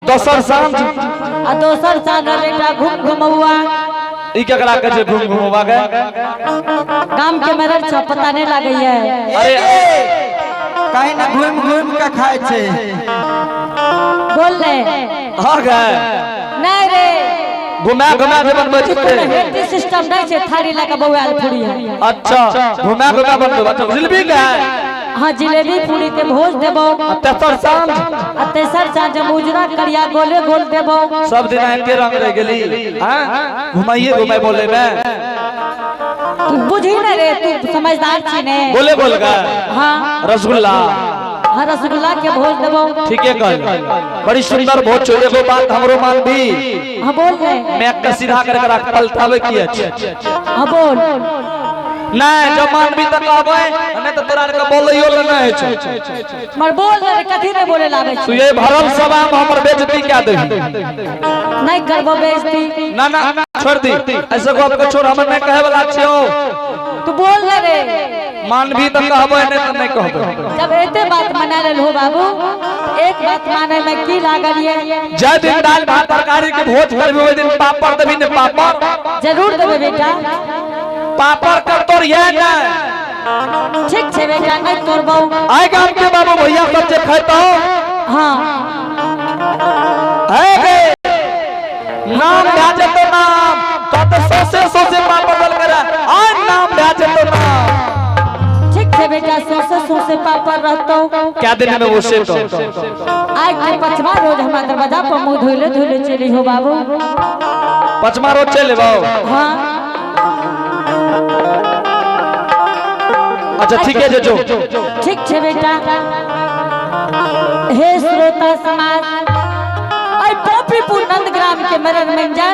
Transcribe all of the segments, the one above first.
दोसर सांझ आ दोसर सांझ बेटा घूम घुमौआ ई केकरा के जे घूम घुमवा गए काम के मेरे पता नहीं लगे है। अरे कहीं ना घूम घूम के खाए छे बोल ले हां गए नहीं रे घुमा घुमा के बनबे छै हेटी सिस्टम नहीं छे थारी लगा बौआल पूरी है। अच्छा घुमा घुमा बनबे बच्चा जिलेबी गए हां जिलेबी पूरी के भोज देबो तेसर सांझ आ तेसर सांझ मुजरा करिया गोले गोल देबो सब दिन एके रंग रह गेली हां घुमाइए घुमाई बोले में तू बुझी ना रे तू समझदार छी ने बोले बोल गए हां रसगुल्ला हां रसगुल्ला के भोज देबो ठीक है कल बड़ी सुंदर भोज छो एगो बात हमरो मान भी हां बोल ले मैं का सीधा करके रख पलटावे की अछि हां बोल नहीं जो मान भी तक आवे नहीं तो तोरा के बोलियो ले नहीं छै मर बोल रे कथि ने बोले लागे तू छी ये भरल सभा में हमर बेइज्जती क्या देबी नहीं करबो बेइज्जती ना ना छोड़ दी ऐसे को आपको छोड़ हम नहीं कहे वाला छियो तू बोल रे मान भी तक कहबो नहीं तो नहीं कहबो जब एते बात मना ले हो बाबू एक बात माने में की लागल ये जय दिन दाल भात तरकारी के भोज करबे ओइ दिन पापड़ देबी ने पापड़ जरूर देबे बेटा पापड़ कर तोर ये ना ठीक छे बेटा नहीं तोरबो आए गाम के बाबू भैया सब जे खैतो हां है गे नाम भेजे तो नाम तो सोसे पापड़ बल करा आज नाम भेजे तो नाम ठीक छे बेटा सोसे पापड़ रहतो क्या दिन में वो से तो आज के पचमा रोज हमरा दरवाजा पर मुंह धोइले चली हो बाबू पचमा रोज चले बाबू हां अच्छा ठीक है जो ठीक छे बेटा हे श्रोता समाज आई पोपीपुर नंदग्राम के मरण मंजा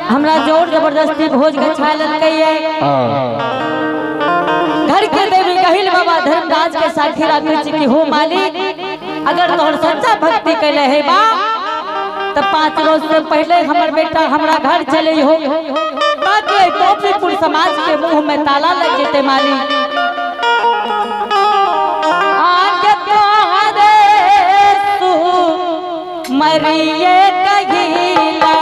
हमरा जोर जबरदस्ती भोज के छा ललकै है घर के देवी गहिल बाबा धर्मराज के साथी राखै छी कि हो मालिक अगर तोहर सच्चा भक्ति कैले है बा त 5 रोज से पहले हमर बेटा हमरा घर चले हो ताकि पोपीपुर समाज के मुंह में ताला लग जेते मालिक मरिए कहिला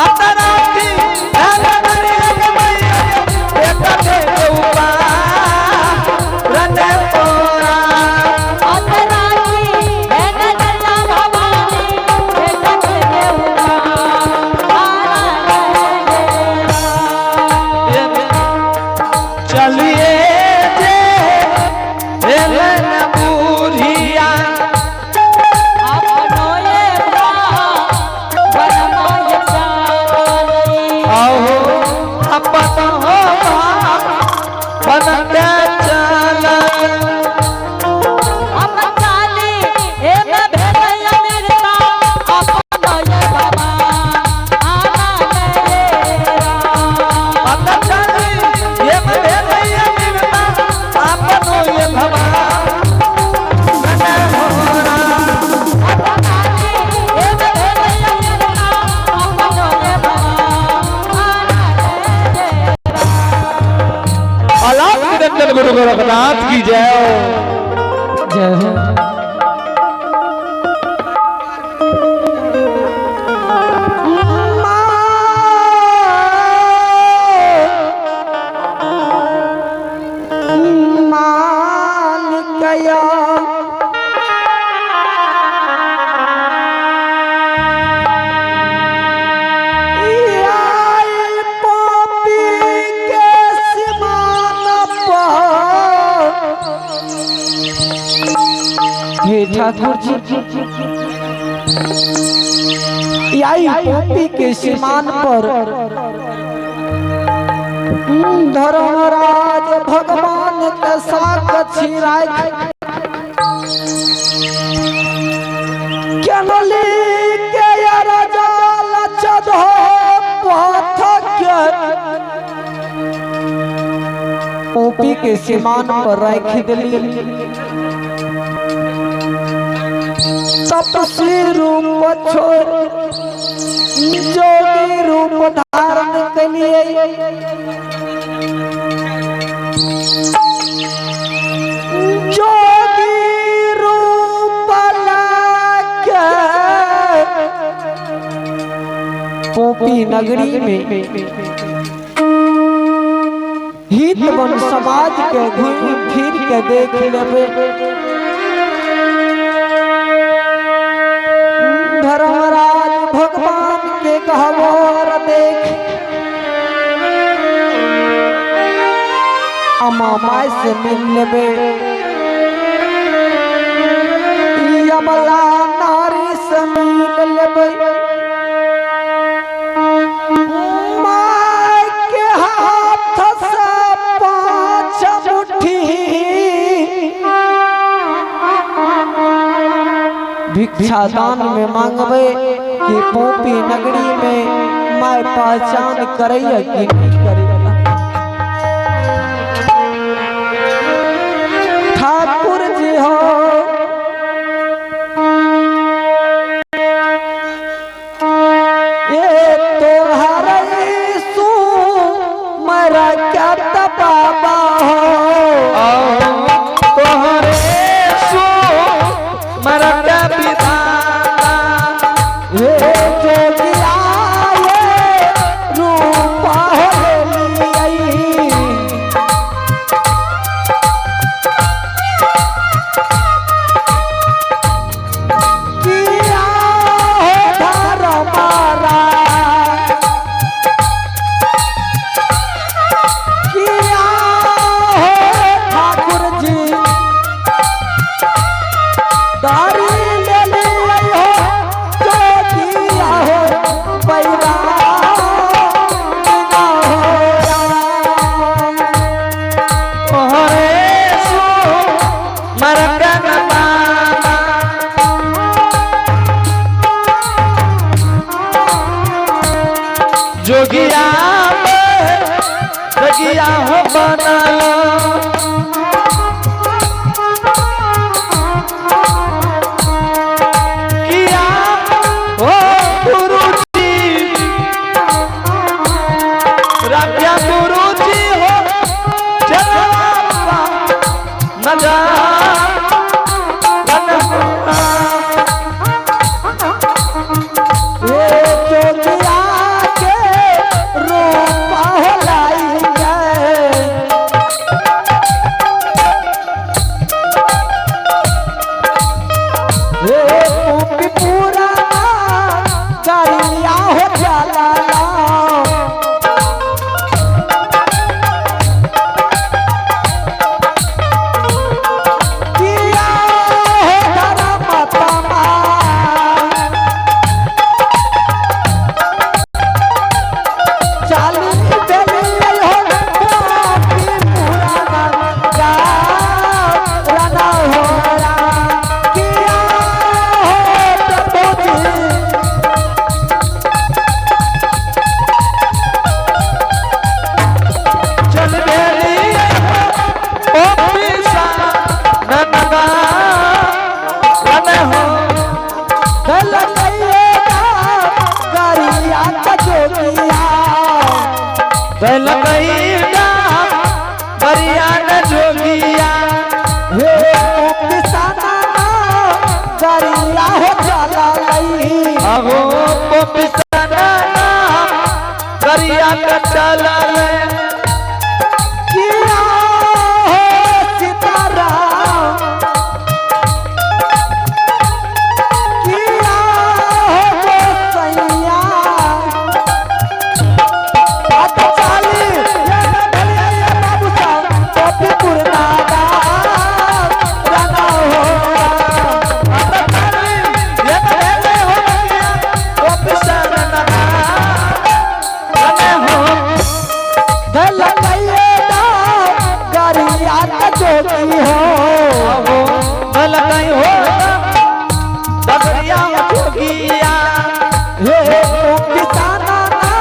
अतना बोल गुरु गोरखनाथ की जय। जय हो। ठाकुर जी आई पोपी के सीमान पर धर्मराज भगवान के साथ छिराय केनली के राजा लचदो पथ के पोपी के सीमान पर रख दिली। तपस्वी रूप छोड़ जोगी रूप धारण के लिए जोगी रूप लाके पोपी नगरी में हितवन समाज के घूम फिर के देख लेबे। धर्मराज भगवान के कहवर देख अम्मा माय से मिल लेबे। यमला नारी से मिल लेबे। माय के हाथ से 5 मुट्ठी भिक्षा दान में मांगबे कि पोपी नगरी में मैं पहचान करैया कि नहीं करैया। ठाकुर जी हो ये तोहरा यीशु मरा क्या बाबा हो तोहरे सो मरा पिता ये जोगिया ये रूप होली किया हो धर्मारा किया हो ठाकुर जी दारी ले ले हो जो किया हो पैरा ना हो तोहरे सो मरा जोगिया जगिया हो बना किया हो गुरु जी राजा गुरु जी हो चला न जा ये जोगिया के रूप होलाई ये पोपी पूरा करिया हो जाला किया हो धर्म तमा चाली देली हो पोपी पूरा गा राना हो रा किया हो प्रभु जी चल बेली ओ पिसा ननगा वन हो दल कइएगा करिया का जोगिया दल गई ना बरिया न जो पिसना नाम गरिया का चला किया हो सीताराम किया हो गोसैया बात चाली ये भलिया ये बाबू साहब टोपी पुरनागा राना हो ये पहले हो गया वो पिसना नाम हो भला कहिए ना गरिया का जोगी हो भला नहीं हो दगरिया जोगिया हे किसाना ना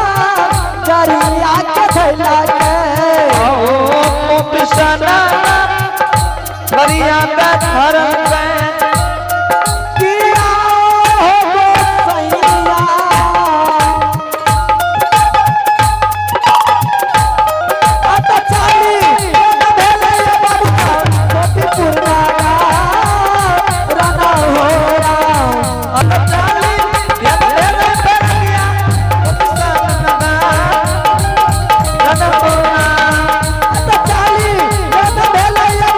गरिया के थैला के ओ पिसना गरिया का धर्म किया हो गोसैया आता चाली भेले ये बाबू साहब टोपी पुरनागा राना हो राम आता चाली भेले ये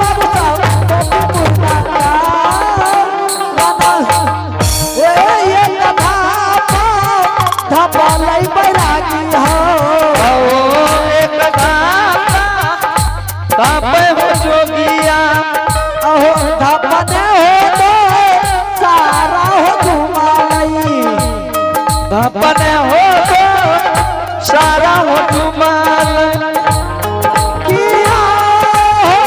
बाबू साहब टोपी पुरनागा राना ये कथा धपलई बैरागी हो अहो धपने हो तो सारा हो घुमाई सारा हो तुम्हार किया हो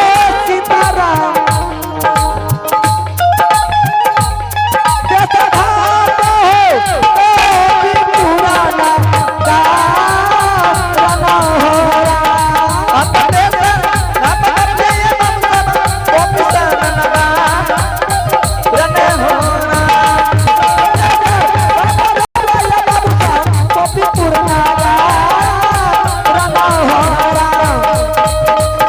सीताराम जैसा भाव हो भी पुराना गाना हो टोपी पुरनागा राना हो राम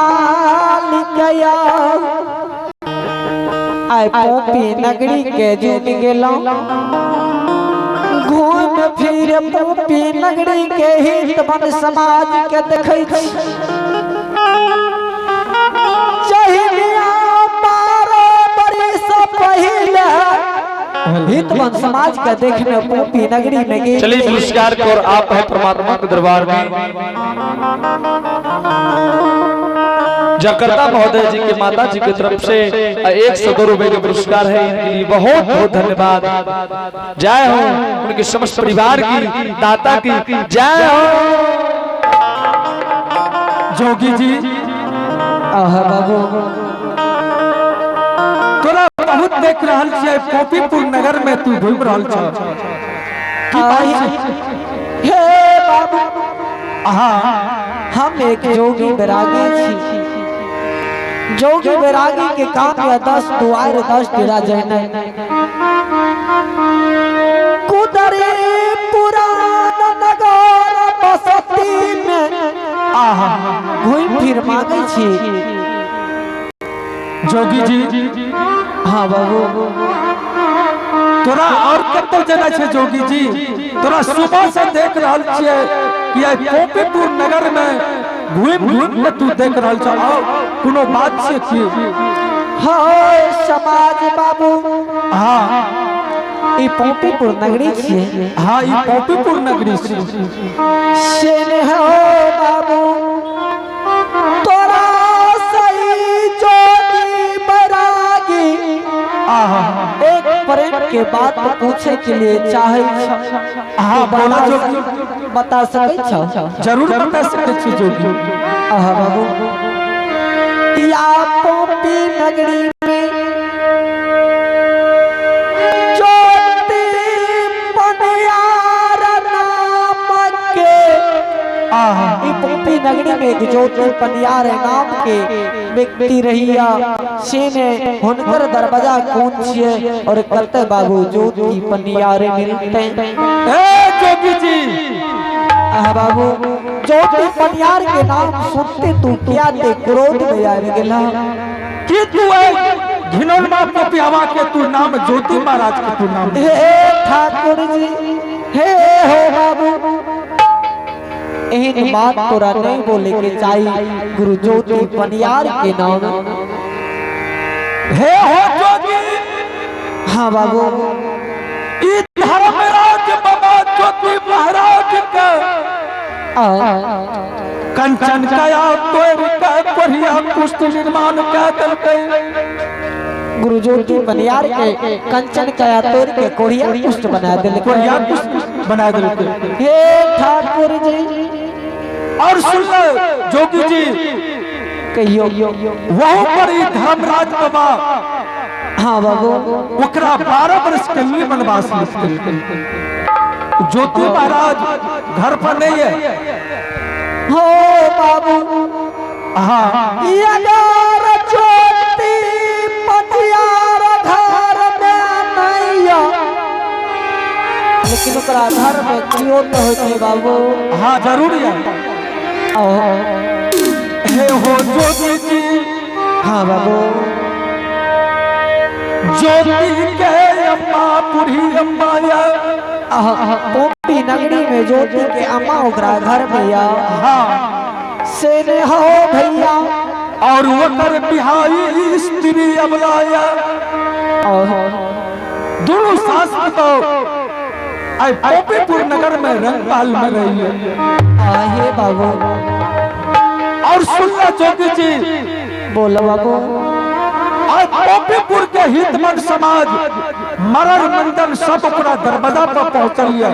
मालिकया आय पोपी नगरी के जुट गेलो घूम फिर पोपी नगरी के हित बन समाज के देखै छी चहिलिया 12 बरिस पहिले हित बन समाज का देखने पोपी नगरी में गए चलिए पुरस्कार को और आप है परमात्मा के दरबार में जकर्ता महोदय जी के माता जी की तरफ से 102 रुपए के पुरस्कार है इनके लिए बहुत बहुत धन्यवाद। जय हो उनके समस्त परिवार की दाता की जय हो। जोगी जी आहा बाबू तोरा बहुत देख रहल छियै पोपीपुर नगर में तू घूम रहल छ की बात छै? हे बाबू हाँ हम एक जोगी बैरागी छी जोगी बैरागी के काम या 10 दुआर 10 तेरा जहन कुदरे पुरान नगर बसती में आहा घूम फिर मांगे छी जोगी जी हाँ बाबू तोरा और कतौ जगह छै जोगी जी? तोरा सुबह से देख रहल छियै कि आई पोपीपुर नगर में घूम घूम के तू देख रहल छ कोनो बात छै की? हाँ समाज बाबू हाँ ई पोपीपुर नगरी छियै हाँ ई पोपीपुर नगरी छै सेने हो बाबू तोरा सही जोगी बैरागी आहा एक प्रेम के बात पूछे के लिए चाहे हाँ बोला जोगी बता सकै छ जरूर बता सकै छी जोगी। आहा बाबू या पोपी नगरी में ज्योति बनियार नाम के नगरी में एक ज्योति पनियार नाम के व्यक्ति रहिया से ने हुनकर दरवाजा कूंचिए और कहते बाबू ज्योति पनियारे मिलते जोगी जी बाबू ज्योति पनियार के नाम सुनते तू क्या ते क्रोध में आ गेला कि तू घिनौना पपियावा के तू नाम ज्योति महाराज के तू नाम हे ठाकुर जी हे हो बाबू एहन बात तोरा नहीं बोले के चाहिए गुरु ज्योति पनियार के नाम हे हो जोगी हाँ बाबू ई धर्मराज बाबा ज्योति महाराज का कंचन कया तोड़ का कोरिया पुष्ट निर्माण का दलके गुरु ज्योति पनियार के कंचन कया तोड़ के कोरिया पुष्ट बना दिल कोरिया पुष्ट बना दलके हे ठाकुर जी और सुन लो जोगी जी कहियो वहाँ पर ही धर्मराज बाबा हाँ बाबू ओकरा 12 वर्ष के लिए वनवास लिखते ज्योति महाराज घर पर नहीं है हो बाबू हाँ यार ज्योति पनियार घर में नहीं लेकिन ओकरा घर में क्यों तो होते बाबू हाँ जरूर है हे हो ज्योति जी हाँ बाबू ज्योति के अम्मा पुरी अम्मा या पोपी नगरी में ज्योति के अम्मा ओकरा घर भैया हाँ से ने हो भैया और वकर बिहाई स्त्री अबलाया दोनों सास तो पोपीपुर नगर में रंगपाल में रही है हे बाबू और सुनना जोगी जी बोलो बाबू आज पोपीपुर के हितमंद समाज मरण मंडन सब पूरा दरवाजा पर पहुंचलिए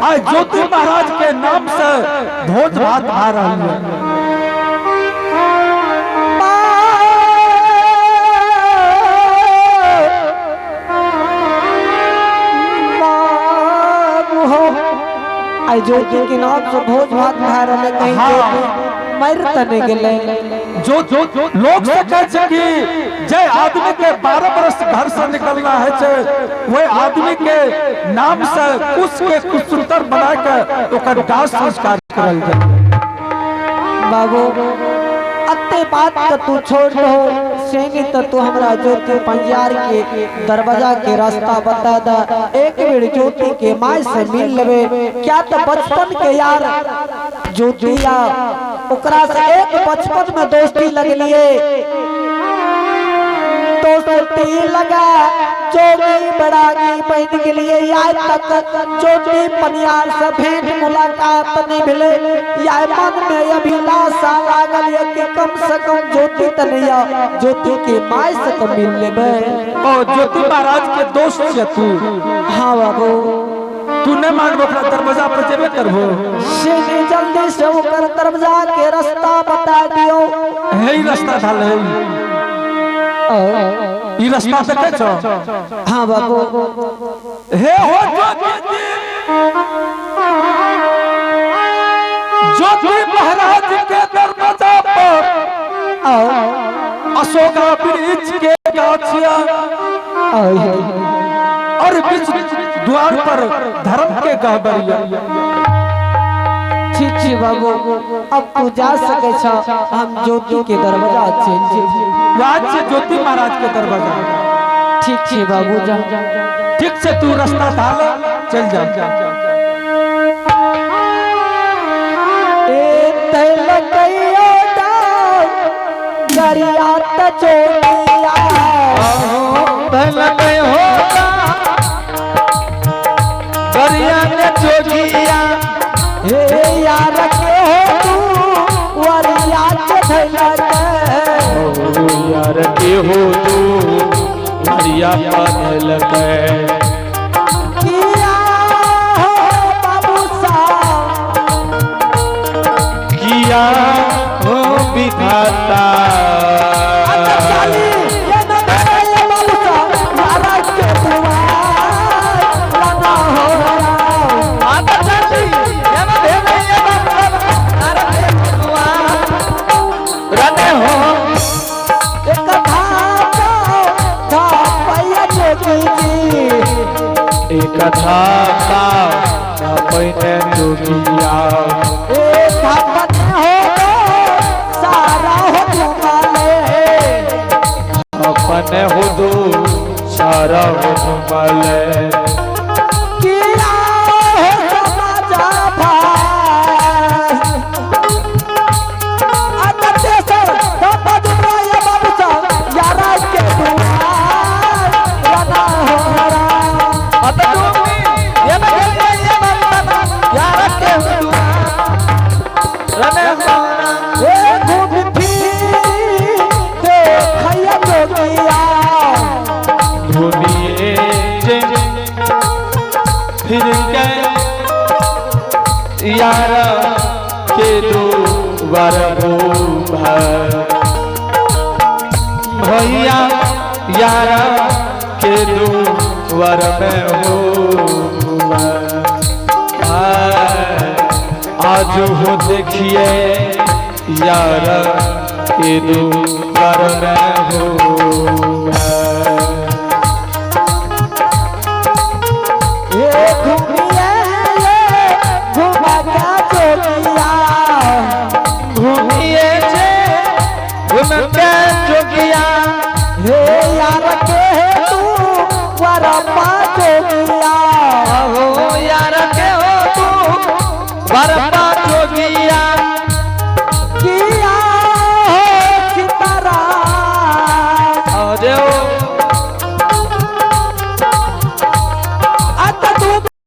आज ज्योति महाराज के नाम से भोज भात आ रही है ज्योति के नाम से भोज भात खा रहे कहीं मर तने गेले जो लोग सोचे कि जय आदमी के 12 वर्ष घर से निकलना है छे वही आदमी के नाम से कुछ सुंदर बना के ओकर दाह संस्कार करल जाए बाबू अत्ते बात का तू छोड़ दो सेनी तो तू हमरा ज्योति पंजार के दरवाजा के रास्ता बता दा एक बेर ज्योति के माय से मिल लेवे क्या तो बचपन के यार ज्योतिया ओकरा से एक बचपन में दोस्ती लगलिए दोस्ती लगा जोगी बड़ागी बहन के लिए आज तक ज्योति पनियार से भेंट मुलाकात नहीं मिले या मन में अभिलाषा लागल है कि कम से कम ज्योति तनिया ज्योति के माय से तो मिल लेबे ओ ज्योति महाराज के दोस्त छे तू हाँ बाबू तू ने मानबो ओकरा दरवाजा पर जेबे करबो से जल्दी से ओकर दरवाजा के रास्ता बता दियो हे रास्ता ढाल है ई रास्ता देखे छो हाँ बाबू हे हो ज्योति महाराज के दरवाजा पर अशोका वृक्ष के गाछिया और बीच द्वार पर धर्म के गहबरिया छी बाबू अब तू जा सके छ हम ज्योति के दरवाजा चल आज से ज्योति महाराज के दरवाजा ठीक छी बाबू जा ठीक से तू रास्ता ढाल चल जा ए तैल कइयो गरिया त चोलिया तैल कइयो गरिया त चोलिया हे यार के हो तू वरिया के थैला यार के हो तू वरिया पाथल के किया हो बाबू साहब किया हो विधाता घुमल किया हो समाजा भाई अतते सर बाबा दुराया बाबू सा यारा के दुआर रना हो रा ये बाबा यार के रने ए घूम फिर देखैया जोगिया धुनिए फिर के यार के दुआर भैया यार के दुआर में हो आज हो देखिए यार के दुआर में हो